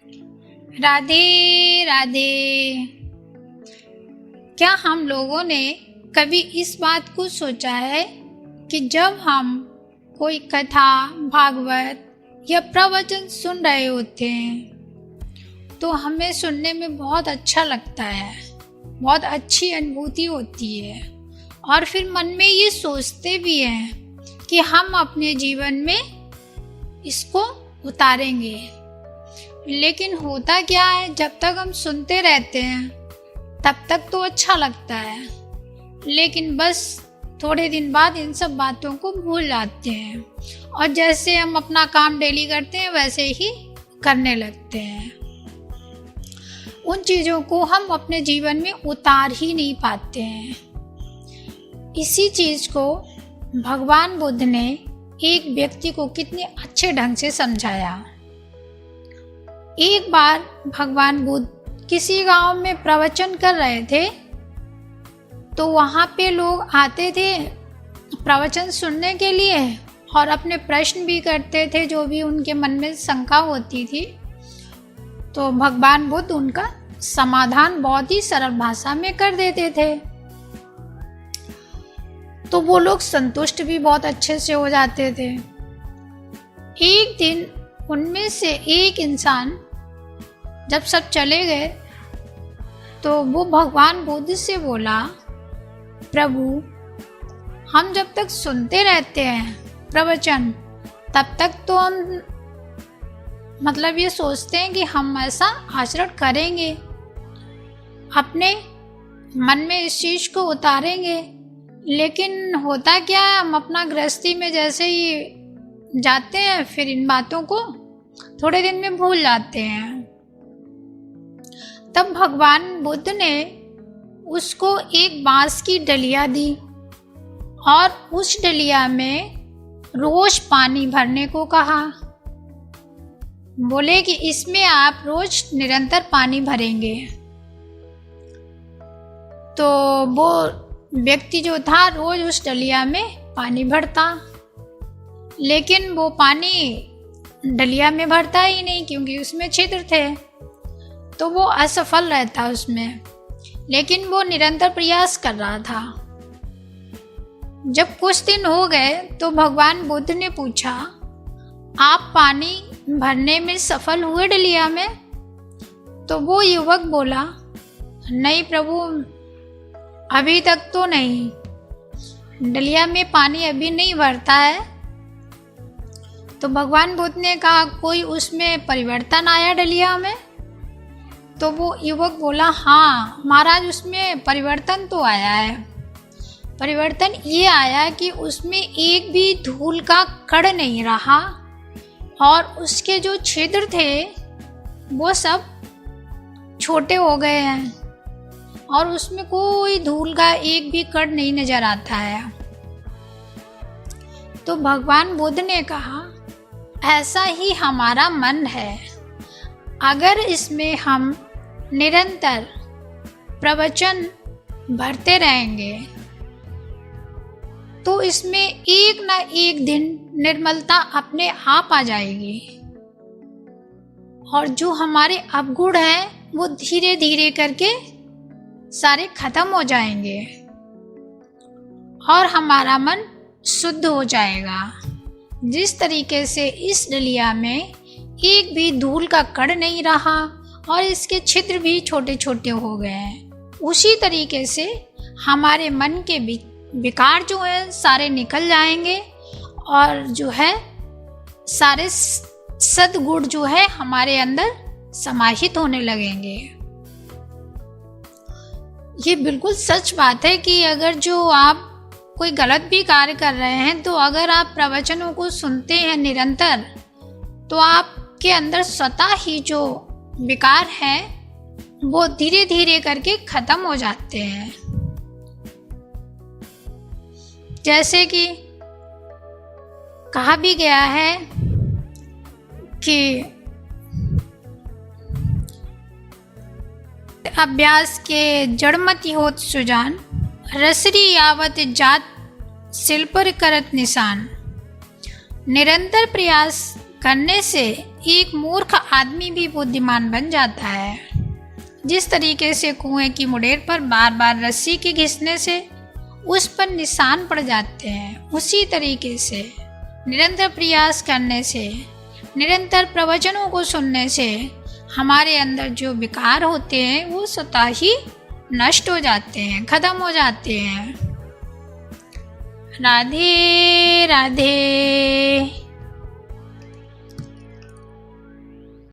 राधे राधे। क्या हम लोगों ने कभी इस बात को सोचा है कि जब हम कोई कथा, भागवत या प्रवचन सुन रहे होते हैं तो हमें सुनने में बहुत अच्छा लगता है, बहुत अच्छी अनुभूति होती है और फिर मन में ये सोचते भी हैं कि हम अपने जीवन में इसको उतारेंगे। लेकिन होता क्या है, जब तक हम सुनते रहते हैं तब तक तो अच्छा लगता है, लेकिन बस थोड़े दिन बाद इन सब बातों को भूल जाते हैं और जैसे हम अपना काम डेली करते हैं वैसे ही करने लगते हैं। उन चीज़ों को हम अपने जीवन में उतार ही नहीं पाते हैं। इसी चीज़ को भगवान बुद्ध ने एक व्यक्ति को कितने अच्छे ढंग से समझाया। एक बार भगवान बुद्ध किसी गांव में प्रवचन कर रहे थे तो वहाँ पे लोग आते थे प्रवचन सुनने के लिए और अपने प्रश्न भी करते थे, जो भी उनके मन में शंका होती थी। तो भगवान बुद्ध उनका समाधान बहुत ही सरल भाषा में कर देते थे, तो वो लोग संतुष्ट भी बहुत अच्छे से हो जाते थे। एक दिन उनमें से एक इंसान जब सब चले गए तो वो भगवान बुद्ध से बोला, प्रभु, हम जब तक सुनते रहते हैं प्रवचन तब तक तो हम ये सोचते हैं कि हम ऐसा आचरण करेंगे, अपने मन में इस चीज़ को उतारेंगे। लेकिन होता क्या है, हम अपना गृहस्थी में जैसे ही जाते हैं फिर इन बातों को थोड़े दिन में भूल जाते हैं। तब भगवान बुद्ध ने उसको एक बांस की डलिया दी और उस डलिया में रोज पानी भरने को कहा। बोले कि इसमें आप रोज निरंतर पानी भरेंगे। तो वो व्यक्ति जो था रोज उस डलिया में पानी भरता, लेकिन वो पानी डलिया में भरता ही नहीं क्योंकि उसमें छिद्र थे, तो वो असफल रहता उसमें। लेकिन वो निरंतर प्रयास कर रहा था। जब कुछ दिन हो गए तो भगवान बुद्ध ने पूछा, आप पानी भरने में सफल हुए डलिया में? तो वो युवक बोला, नहीं प्रभु, अभी तक तो नहीं, डलिया में पानी अभी नहीं भरता है। तो भगवान बुद्ध ने कहा, कोई उसमें परिवर्तन आया डलिया में? तो वो युवक बोला, हाँ महाराज, उसमें परिवर्तन तो आया है। परिवर्तन ये आया कि उसमें एक भी धूल का कण नहीं रहा और उसके जो छिद्र थे वो सब छोटे हो गए हैं और उसमें कोई धूल का एक भी कण नहीं नजर आता है। तो भगवान बुद्ध ने कहा, ऐसा ही हमारा मन है। अगर इसमें हम निरंतर प्रवचन भरते रहेंगे तो इसमें एक ना एक दिन निर्मलता अपने आप आ जाएगी और जो हमारे अवगुण हैं वो धीरे धीरे करके सारे खत्म हो जाएंगे और हमारा मन शुद्ध हो जाएगा। जिस तरीके से इस डलिया में एक भी धूल का कण नहीं रहा और इसके छिद्र भी छोटे छोटे हो गए हैं, उसी तरीके से हमारे मन के विकार जो है सारे निकल जाएंगे और जो है सारे सद्गुण जो है हमारे अंदर समाहित होने लगेंगे। ये बिल्कुल सच बात है कि अगर जो आप कोई गलत भी कार्य कर रहे हैं तो अगर आप प्रवचनों को सुनते हैं निरंतर तो आपके अंदर स्वतः ही जो विकार है वो धीरे धीरे करके खत्म हो जाते हैं। जैसे कि कहा भी गया है कि अभ्यास के जड़मति होत सुजान, रसरी यावत जात शिल्पर करत निशान। निरंतर प्रयास करने से एक मूर्ख आदमी भी बुद्धिमान बन जाता है। जिस तरीके से कुएं की मुडेर पर बार बार रस्सी के घिसने से उस पर निशान पड़ जाते हैं, उसी तरीके से निरंतर प्रयास करने से, निरंतर प्रवचनों को सुनने से हमारे अंदर जो विकार होते हैं वो स्वतः ही नष्ट हो जाते हैं, खत्म हो जाते हैं। राधे राधे।